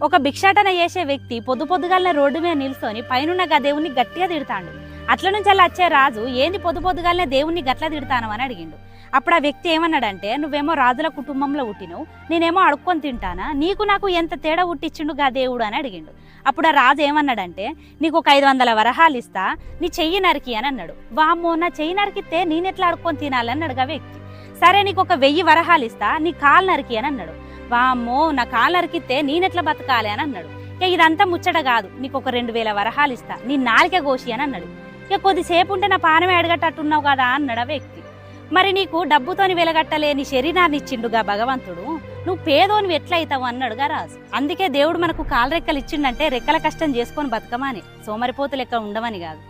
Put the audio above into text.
ఒక భిక్షాటన చేసే వ్యక్తి పొద్దుగాలనే రోడ్డు మీద నిల్చొని పైనున్న దేవుణ్ణి గట్టిగా తిడతాడు. అట్ల నుంచి అలా వచ్చే రాజు ఏంది పొద్దుగాలనే దేవుణ్ణి గట్లా తిడతాను అని అడిగిండు. అప్పుడు ఆ వ్యక్తి ఏమన్నాడంటే, నువ్వేమో రాజుల కుటుంబంలో పుట్టినవు, నేనేమో అడుక్కొని తింటానా, నీకు నాకు ఎంత తేడా పుట్టించిండు గా దేవుడు అని అడిగిండు. అప్పుడు ఆ రాజు ఏమన్నాడంటే, నీకు ఒక 500 వరహాలు ఇస్తా, నీ చెయ్యి నరికి అని అన్నాడు. వామ్మో, నా చెయ్యి నరికితే నేనెట్లా అడుక్కొని తినాలని అడిగా వ్యక్తి. సరే, నీకు ఒక 1000 వరహాలు ఇస్తా, నీ కాలు నరికి అని అన్నాడు. వామ్మో, నా కాలు నరికితే నేనెట్లా బతకాలి అని అన్నాడు. ఇక ఇదంతా ముచ్చట కాదు, నీకు ఒక 2000 వరహాలు ఇస్తా, నీ నాలిక కోసి అని అన్నాడు. ఇక కొద్దిసేపు ఉంటే నా పానమే అడగట్టట్టున్నావు కదా అన్నాడు ఆ వ్యక్తి. మరి నీకు డబ్బుతోని వెలగట్టలేని శరీరాన్ని ఇచ్చిండుగా భగవంతుడు, నువ్వు పేదోని ఎట్లయితావు అన్నాడుగా రాజు. అందుకే దేవుడు మనకు కాలు రెక్కలు ఇచ్చిండంటే రెక్కల కష్టం చేసుకొని బతకమని, సోమరిపోతు లెక్క ఉండమని కాదు.